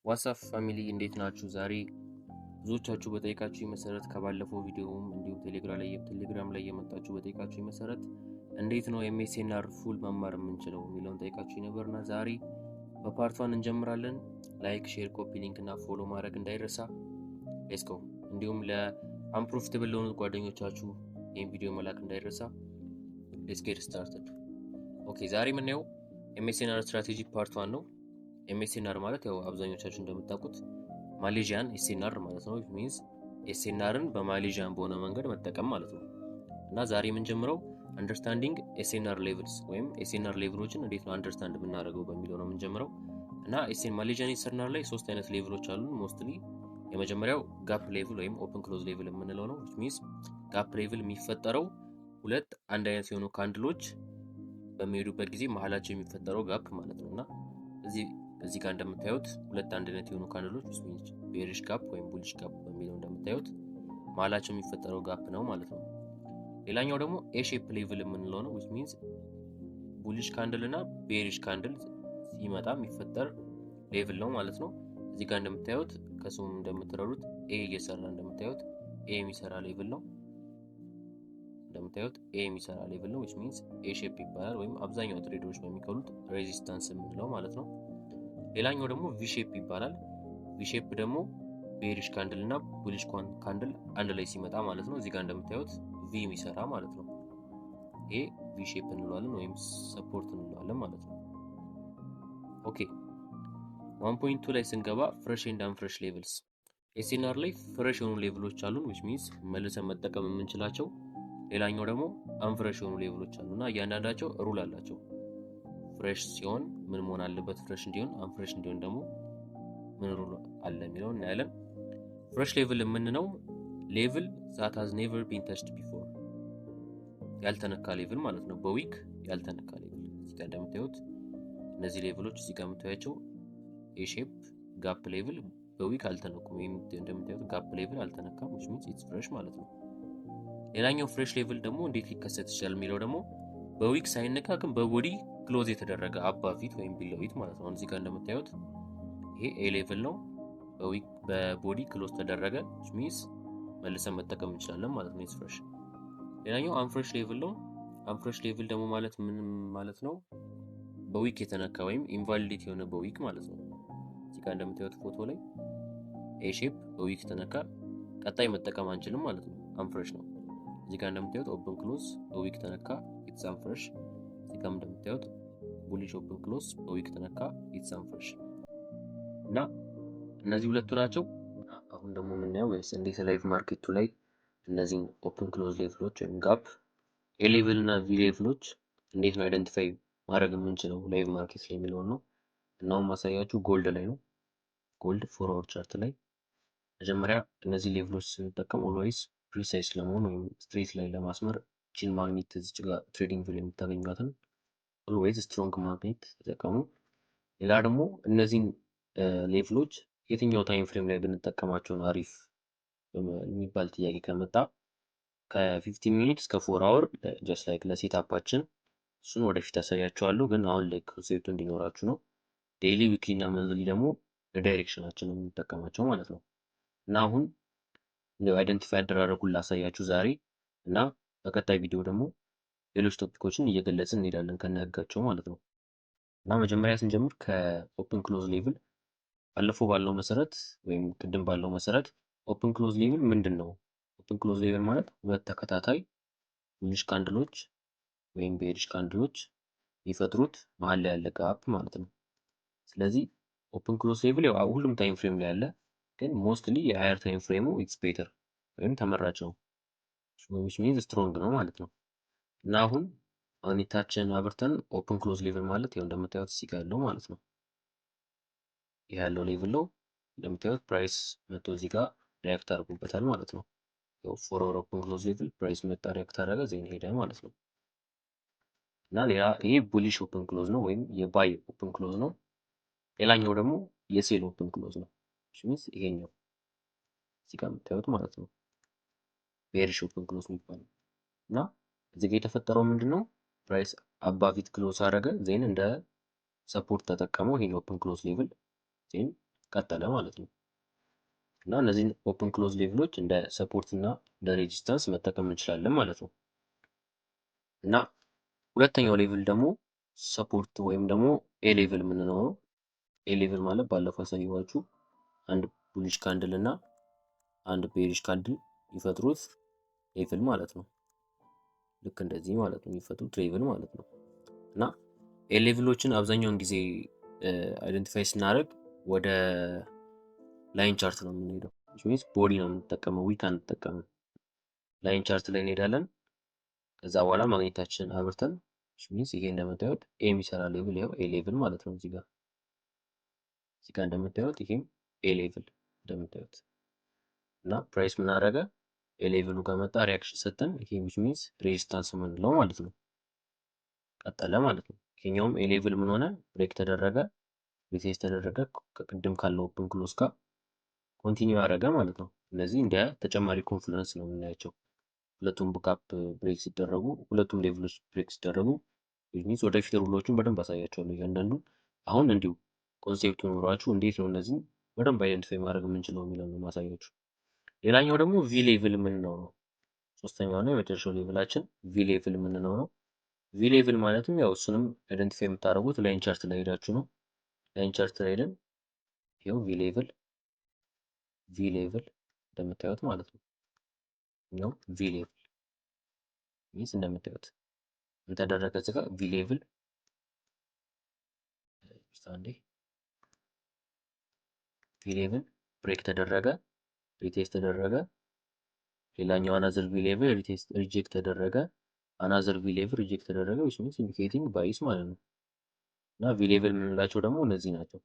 ዋትስአፕ ፋሚሊ እንዴት ናችሁ? ዛሬ ብዙዎቻችሁ በጠይቃችሁ መሰረት ከባለፈው ቪዲዮም እንዲሁም ቴሌግራም ላይ የመጣችሁ በጠይቃችሁ መሰረት እንዴት ነው ኤምኤስኤንአር ፉል መማር የምንችለው የሚለውን ጠይቃችሁ ነበርና ዛሬ በፓርት 1 እንጀምራለን። ላይክ፣ ሼር፣ ኮፒ ሊንክ እና ፎሎ ማድረግ እንዳይረሳ። ሌትስ ጎ። እንዲሁም ለአንፕሮፊታብል ለሆኑ ጓደኞቻችሁ ይህን ቪዲዮ መላክ እንዳይረሳ። ሌትስ ጌት ስታርትድ። ኦኬ፣ ዛሬ የምናየው ኤምኤስኤንአር ስትራቴጂ ፓርት 1 ነው። ኤምኤስኤንአር ማለት ያው አብዛኞቻችሁ እንደምታውቁት ማሌዥያን ኤስኤንአር ማለት ነው። ሚንስ ኤስኤንአርን በማሌዥያን በሆነ መንገድ መጠቀም ማለት ነው። እና ዛሬ የምንጀምረው አንደርስታንዲንግ ኤስኤንአር ሌቭልስ ወይም ኤስኤንአር ሌቭሎችን እንዴት ነው አንደርስታንድ የምናደርገው በሚለው ነው የምንጀምረው። እና ማሌዥያን ኤስኤንአር ላይ 3 አይነት ሌቭሎች አሉ። ሞስትሊ የመጀመሪያው ጋፕ ሌቭል ወይም ኦፕን ክሎዝ ሌቭል የምንለው ነው። ሚንስ ጋፕ ሌቭል የሚፈጠረው ሁለት አንድ አይነት የሆኑ ካንድሎች በሚሄዱበት ጊዜ መሀላቸው የሚፈጠረው ጋፕ ማለት ነው። እና እዚህ ጋር እንደምታዩት ሁለት አንድ አይነት የሆኑ ካንድሎች ሚንስ ቤሪሽ ጋፕ ወይም ቡሊሽ ጋፕ በሚለው እንደምታዩት መሀላቸው የሚፈጠረው ጋፕ ነው ማለት ነው። ሌላኛው ደግሞ ኤ ሼፕ ሌቭል የምንለው ነው። which means ቡሊሽ ካንድል እና ቤሪሽ ካንድል ሲመጣ የሚፈጠር ሌቭል ነው ማለት ነው። እዚህ ጋር እንደምታዩት ከስሙ እንደምትረዱት ኤ እየሰራ እንደምታዩት ኤ የሚሰራ ሌቭል ነው። እንደምታዩት ኤ የሚሰራ ሌቭል ነው which means ኤ ሼፕ ይባላል ወይም አብዛኛው ትሬደሮች በሚከሉት ሬዚስታንስ የምንለው ማለት ነው። ሌላኛው ደግሞ ቪ ሼፕ ይባላል። ቪ ሼፕ ደግሞ ቤሪሽ ካንድል እና ቡሊሽ ካንድል አንድ ላይ ሲመጣ ማለት ነው። እዚህ ጋር እንደምታዩት ቪ የሚሰራ ማለት ነው። ይሄ ቪ ሼፕ እንለዋለን ወይም ሰፖርት እንለዋለን ማለት ነው። ኦኬ 1.2 ላይ ስንገባ ፍሬሽ ኤንድ አንፍሬሽ ሌቭልስ ኤስኤንአር ላይ ፍሬሽ የሆኑ ሌቭሎች አሉን which means መልሰን መጠቀም የምንችላቸው። ሌላኛው ደግሞ አንፍሬሽ የሆኑ ሌቭሎች አሉና እያንዳንዳቸው ሩል አላቸው። ፍሬሽ ሲሆን ምን መሆን አለበት ፍሬሽ እንዲሆን፣ አንፍሬሽ እንዲሆን ደግሞ ምን ሩል አለ የሚለው እናያለን። ፍሬሽ ሌቭል የምንለው ሌቭል that has never been touched before ያልተነካ ሌቭል ማለት ነው። በዊክ ያልተነካ ሌቭል እዚህ ጋር እንደምታዩት እነዚህ ሌቭሎች እዚህ ጋር የምታዩቸው ኤ ሼፕ ጋፕ ሌቭል በዊክ አልተነኩም። ወይም እንደምታዩት ጋፕ ሌቭል አልተነካም which means it's fresh ማለት ነው። ሌላኛው ፍሬሽ ሌቭል ደግሞ እንዴት ሊከሰት ይችላል የሚለው ደግሞ በዊክ ሳይነካ ግን በቦዲ ክሎዝ የተደረገ አባፊት ወይም ቢሎዊት ማለት ነው። እዚህ ጋር እንደምታዩት ይሄ ኤ ሌቭል ነው። በዊክ በቦዲ ክሎዝ ተደረገ which means መልሰን መጠቀም እንችላለን ማለት ነው። ኢትስ ፍሬሽ። ሌላኛው አንፍሬሽ ሌቭል ነው። አንፍሬሽ ሌቭል ደግሞ ማለት ምን ማለት ነው? በዊክ የተነካ ወይም ኢንቫሊዲቲ የሆነ በዊክ ማለት ነው። እዚህ ጋር እንደምታዩት ፎቶ ላይ ኤ ሼፕ በዊክ ተነካ ቀጣይ መጠቀም አንችልም ማለት ነው። አንፍሬሽ ነው። እዚህ ጋር እንደምታዩት ኦፕን ክሎዝ በዊክ ተነካ ኢትስ አንፍሬሽ። እዚህ ጋር እንደምታዩት ቡሊሽ ኦፕን ክሎዝ በዊክ ተነካ ኢትስ አንፍሬሽ። እና እነዚህ ሁለቱ ናቸው። አሁን ደግሞ የምናየው ወይስ እንዴት ላይቭ ማርኬቱ ላይ እነዚህን ኦፕን ክሎዝ ሌቭሎች ወይም ጋፕ ኤ ሌቭል እና ቪ ሌቭሎች እንዴት ነው አይደንቲፋይ ማድረግ የምንችለው ላይቭ ማርኬት ላይ የሚለውን ነው። እናውም ማሳያችሁ ጎልድ ላይ ነው። ጎልድ 4 አወር ቻርት ላይ መጀመሪያ እነዚህ ሌቭሎች ስንጠቀም ኦልዌይስ ፕሪሳይስ ለመሆን ወይም ስትሬት ላይ ለማስመር ቺን ማግኔት እዚች ጋር ትሬዲንግ ቪው የምታገኟትን ኦልዌይስ ስትሮንግ ማግኔት ተጠቀሙ። ሌላ ደግሞ እነዚህን ሌቭሎች የትኛው ታይም ፍሬም ላይ ብንጠቀማቸው ነው አሪፍ የሚባል ጥያቄ ከመጣ ከ15 ሚኒት እስከ 4 አወር ጀስት ላይክ ለሴታፓችን እሱን ወደፊት አሳያችኋለሁ። ግን አሁን ላይ ኮንሴፕቱ እንዲኖራችሁ ነው። ዴይሊ ዊክሊ እና መንዝሊ ደግሞ ለዳይሬክሽናችን የምንጠቀማቸው ማለት ነው። እና አሁን አይደንቲፋይ አደራረጉን ላሳያችሁ ዛሬ እና በቀጣይ ቪዲዮ ደግሞ ሌሎች ቶፒኮችን እየገለጽን እንሄዳለን ከነህጋቸው ማለት ነው። እና መጀመሪያ ስንጀምር ከኦፕን ክሎዝ ሌቭል ባለፈው ባለው መሰረት ወይም ቅድም ባለው መሰረት ኦፕን ክሎዝ ሌቭል ምንድን ነው? ኦፕን ክሎዝ ሌቭል ማለት ሁለት ተከታታይ ቡሊሽ ካንድሎች ወይም ቤሪሽ ካንድሎች የሚፈጥሩት መሀል ላይ ያለ ጋፕ ማለት ነው። ስለዚህ ኦፕን ክሎዝ ሌቭል ያው ሁሉም ታይም ፍሬም ላይ ያለ ግን ሞስትሊ የሃየር ታይም ፍሬሙ ኢትስ ቤተር ወይም ተመራጭ ነው which means ስትሮንግ ነው ማለት ነው። እና አሁን ማግኔታችንን አብርተን ኦፕን ክሎዝ ሌቭል ማለት ያው እንደምታዩት እዚህ ጋር ያለው ማለት ነው። ይሄ ያለው ሌቭል ነው እንደምታዩት ፕራይስ መጥቶ እዚህ ጋር ሪያክት አድርጎበታል ማለት ነው። ያው ፎር አወር ኦፕን ክሎዝ ሌቭል ፕራይስ መጣ ሪያክት አደረገ ዜን ሄደ ማለት ነው። እና ሌላ ይሄ ቡሊሽ ኦፕን ክሎዝ ነው ወይም የባይ ኦፕን ክሎዝ ነው። ሌላኛው ደግሞ የሴል ኦፕን ክሎዝ ነው which means ይሄኛው እዚህ ጋር የምታዩት ማለት ነው ቤሪሽ ኦፕን ክሎዝ የሚባለው። እና እዚህ ጋር የተፈጠረው ምንድነው ፕራይስ አባቪት ክሎዝ አደረገ ዜን እንደ ሰፖርት ተጠቀመው ይሄን ኦፕን ክሎዝ ሌቭል ዜን ቀጠለ ማለት ነው። እና እነዚህን ኦፕን ክሎዝ ሌቭሎች እንደ ሰፖርት እና እንደ ሬዚስታንስ መጠቀም እንችላለን ማለት ነው። እና ሁለተኛው ሌቭል ደግሞ ሰፖርት ወይም ደግሞ ኤ ሌቭል የምንለው ነው። ኤ ሌቭል ማለት ባለፈው ያሳየኋችሁ አንድ ቡሊሽ ካንድል እና አንድ ቤሪሽ ካንድል ይፈጥሩት ሌቭል ማለት ነው። ልክ እንደዚህ ማለት ነው የሚፈጥሩት ሌቭል ማለት ነው። እና ኤ ሌቭሎችን አብዛኛውን ጊዜ አይደንቲፋይ ስናደርግ ወደ ላይን ቻርት ነው የምንሄደው። ሚንስ ቦዲ ነው የምንጠቀመው፣ ዊክ አንጠቀምም። ላይን ቻርት ላይ እንሄዳለን። ከዛ በኋላ ማግኔታችን አብርተን ሚንስ ይሄ እንደምታዩት ኤ የሚሰራ ሌቭል ያው ኤ ሌቭል ማለት ነው። እዚህ ጋር እንደምታዩት ይሄም ኤ ሌቭል እንደምታዩት እና ፕራይስ ምን አደረገ? ኤ ሌቭሉ ከመጣ ሪያክሽን ሰጠን። ይሄ ሚንስ ሬዚስታንስ የምንለው ማለት ነው። ቀጠለ ማለት ነው። ይሄኛውም ኤ ሌቭል ምን ሆነ? ብሬክ ተደረገ፣ ሪቴስት ተደረገ። ከቅድም ካለው ኦፕን ክሎዝ ጋር ኮንቲኒው ያደረገ ማለት ነው። እነዚህ እንደ ተጨማሪ ኮንፍሉንስ ነው የምናያቸው። ሁለቱም ብካፕ ብሬክ ሲደረጉ፣ ሁለቱም ሌቭሎች ብሬክ ሲደረጉ ሚንስ ወደፊት ሩሎቹን በደንብ አሳያቸዋለሁ እያንዳንዱ። አሁን እንዲሁ ኮንሴፕቱ ኖሯችሁ እንዴት ነው እነዚህን በደንብ አይደንቲፋይ ማድረግ የምንችለው የሚለው ነው ማሳያችሁ። ሌላኛው ደግሞ ቪ ሌቭል የምንለው ነው። ሶስተኛው ነው የመጨረሻው ሌቭላችን ቪ ሌቭል የምንለው ነው። ቪ ሌቭል ማለትም ያው እሱንም አይደንቲፋይ የምታደርጉት ላይን ቻርት ላይ ሄዳችሁ ነው። ላይን ቻርት ላይ ሄደን ይኸው ቪ ሌቭል እንደምታዩት ማለት ነው። ይኸው ቪ ሌቭል ሚንስ እንደምታዩት ምን ተደረገ እዚህ ጋር ቪ ሌቭል ብሬክ ተደረገ፣ ሪቴስት ተደረገ። ሌላኛው አናዘር ቪ ሌቭል ሪጀክት ተደረገ፣ አናዘር ቪ ሌቭል ሪጀክት ተደረገ። which means indicating ባይስ ማለት ነው። እና ቪ ሌቭል የምንላቸው ደግሞ እነዚህ ናቸው።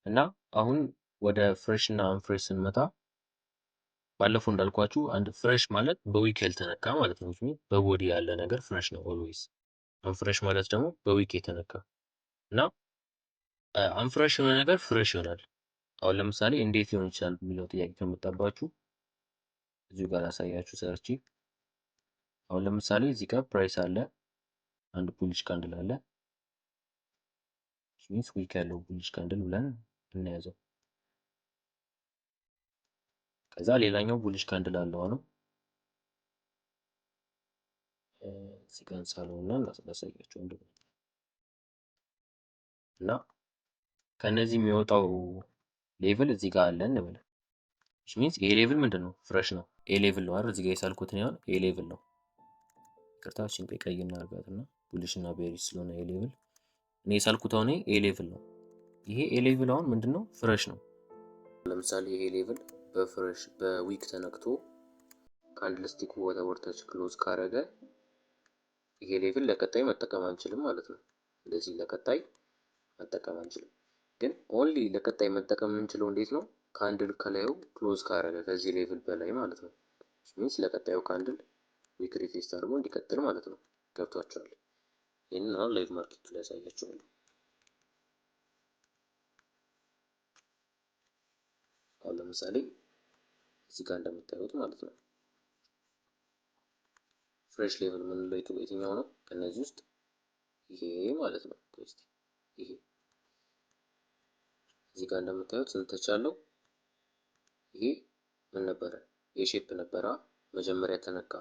እና አሁን ወደ ፍሬሽ እና አንፍሬሽ ስንመጣ ባለፈው እንዳልኳችሁ አንድ ፍሬሽ ማለት በዊክ ያልተነካ ማለት ነው። በቦዲ ያለ ነገር ፍሬሽ ነው ኦልዌይስ። አንፍሬሽ ማለት ደግሞ በዊክ የተነካ እና አንፍሬሽ የሆነ ነገር ፍሬሽ ይሆናል። አሁን ለምሳሌ እንዴት ሊሆን ይችላል የሚለው ጥያቄ ከመጣባችሁ እዚሁ ጋር አሳያችሁ ሰርቺ። አሁን ለምሳሌ እዚህ ጋር ፕራይስ አለ፣ አንድ ቡሊሽ ካንድል አለ። ሚንስ ዊክ ያለው ቡሊሽ ካንድል ብለን እናያዘው። ከዛ ሌላኛው ቡሊሽ ካንድል አለው ነው እዚህ ጋር እንሳለውና ላሳያችሁ እንደሆነ እና ከነዚህ የሚወጣው ሌቭል እዚህ ጋር አለ እንበል። ሚንስ ኤ ሌቭል ምንድን ነው? ፍሬሽ ነው። ኤ ሌቭል ነው አይደል? እዚህ ጋር የሳልኩት ነው ኤ ሌቭል ነው። ይቅርታችን ቀይ እናርጋትና ቡሊሽ እና ቤሪሽ ስለሆነ ኤ ሌቭል እኔ የሳልኩት አሁን ኤ ሌቭል ነው። ይሄ ኤ ሌቭል አሁን ምንድነው? ፍሬሽ ነው። ለምሳሌ ይሄ ሌቭል በፍሬሽ በዊክ ተነክቶ ካንድልስቲኩ ወደ ወርታች ክሎዝ ካረገ ይሄ ሌቭል ለቀጣይ መጠቀም አንችልም ማለት ነው። እንደዚህ ለቀጣይ መጠቀም አንችልም። ግን ኦንሊ ለቀጣይ መጠቀም የምንችለው እንዴት ነው? ካንድል ከላዩ ክሎዝ ካረገ ከዚህ ሌቭል በላይ ማለት ነው። ሚንስ ለቀጣዩ ካንድል ዊክ ሪቴስት አድርጎ እንዲቀጥል ማለት ነው። ገብቷቸዋል? ይህንን አሁን ላይቭ ማርኬት ላይ ያሳያቸዋለሁ። አሁን ለምሳሌ እዚህ ጋር እንደምታዩት ማለት ነው ፍሬሽ ሌቭል የምንለው የትኛው ነው? ከነዚህ ውስጥ ይሄ ማለት ነው። ይሄ እዚህ ጋር እንደምታዩት ስንት ተቻለው? ይሄ ምን ነበረ? የሼፕ ነበረ መጀመሪያ ተነካ።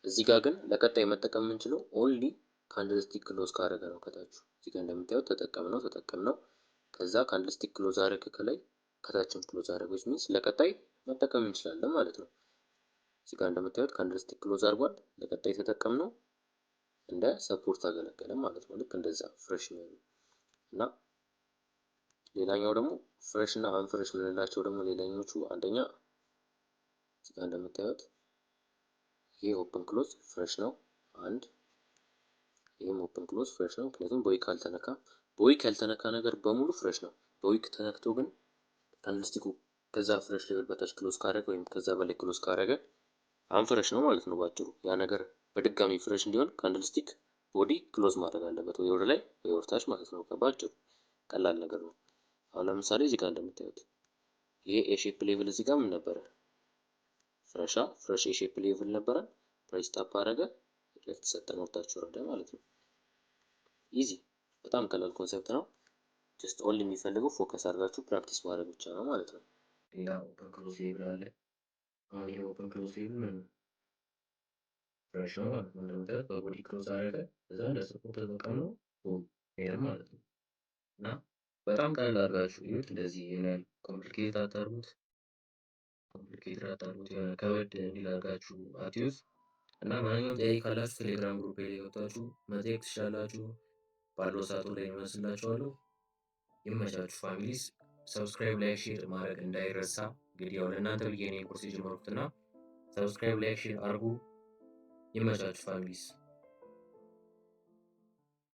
እዚህ ጋር ግን ለቀጣይ መጠቀም የምንችለው ኦንሊ ካንድልስቲክ ክሎዝ ካረገ ነው። ከታች እዚህ ጋር እንደምታዩት ተጠቀምነው። ከዛ ካንድልስቲክ ክሎዝ አረገ ከላይ፣ ከታችም ክሎዝ አረገ። ሚንስ ለቀጣይ መጠቀም እንችላለን ማለት ነው። እዚህ ጋር እንደምታዩት ካንድልስቲክ ክሎዝ አድርጓል። ለቀጣይ ተጠቀምነው እንደ ሰፖርት አገለገለ ማለት ነው። ልክ እንደዛ ፍሬሽ ነው እና ሌላኛው ደግሞ ፍሬሽ እና አንፍሬሽ የምንላቸው ደግሞ ሌላኞቹ አንደኛ እዚህ ጋር እንደምታዩት ይሄ ኦፕን ክሎዝ ፍሬሽ ነው አንድ፣ ይሄም ኦፕን ክሎዝ ፍሬሽ ነው ምክንያቱም በዊክ አልተነካ። በዊክ ያልተነካ ነገር በሙሉ ፍሬሽ ነው። በዊክ ተነክቶ ግን ካንድልስቲኩ ከዛ ፍሬሽ ሌቭል በታች ክሎዝ ካረገ ወይም ከዛ በላይ ክሎዝ ካረገ አንፍሬሽ ነው ማለት ነው ባጭሩ። ያ ነገር በድጋሚ ፍሬሽ እንዲሆን ካንድልስቲክ ቦዲ ክሎዝ ማድረግ አለበት፣ ወይ ወደ ላይ ወይ ወደ ታች ማለት ነው። ባጭሩ ቀላል ነገር ነው። አሁን ለምሳሌ እዚህ ጋር እንደምታዩት ይሄ ኤሼፕ ሌቭል እዚህ ጋር ምን ነበረ? ፍሬሽ ኤሼፕ ሌቭል ነበረ። ፕራይስ ታፕ አረገ፣ ለተሰጠን ወርታችሁ ወረደ ማለት ነው። ኢዚ በጣም ቀላል ኮንሰፕት ነው። ጀስት ኦንሊ የሚፈልገው ፎከስ አድርጋችሁ ፕራክቲስ ማድረግ ብቻ ነው ማለት ነው። ሌላ ኦፕን ክሎዝ ሌብል አለ። አሁን ይሄ ኦፕን ክሎዝ ሌብል ምን ፍሬሽ ነው ማለት ነው። እንደምታዩት በቦዲ ክሎዝ አደረገ እዛ እንደ ሰፖርት ተጠቀም ነው ሄደ ማለት ነው። እና በጣም ቀላል አድርጋችሁ ይሁት። እንደዚህ ይሄን ኮምፕሊኬት አታርጉት፣ ኮምፕሊኬት አታርጉት። የሆነ ከበድ እንዲል አድርጋችሁ አትዩት። እና ማንኛውም ጥያቄ ካላችሁ ቴሌግራም ግሩፕ ላይ ገብታችሁ መጠየቅ ትችላላችሁ። ባለው ሰዓቱ ላይ ይመስላችኋለሁ። ይመቻችሁ ፋሚሊስ። ሰብስክራይብ ላይ ሼር ማድረግ እንዳይረሳ። እንግዲህ ያው ለእናንተ ብዬ ነው ኮርስ የጀመርኩትና ሰብስክራይብ ላይ ሼር አድርጉ። ይመቻችሁ ፋሚሊስ።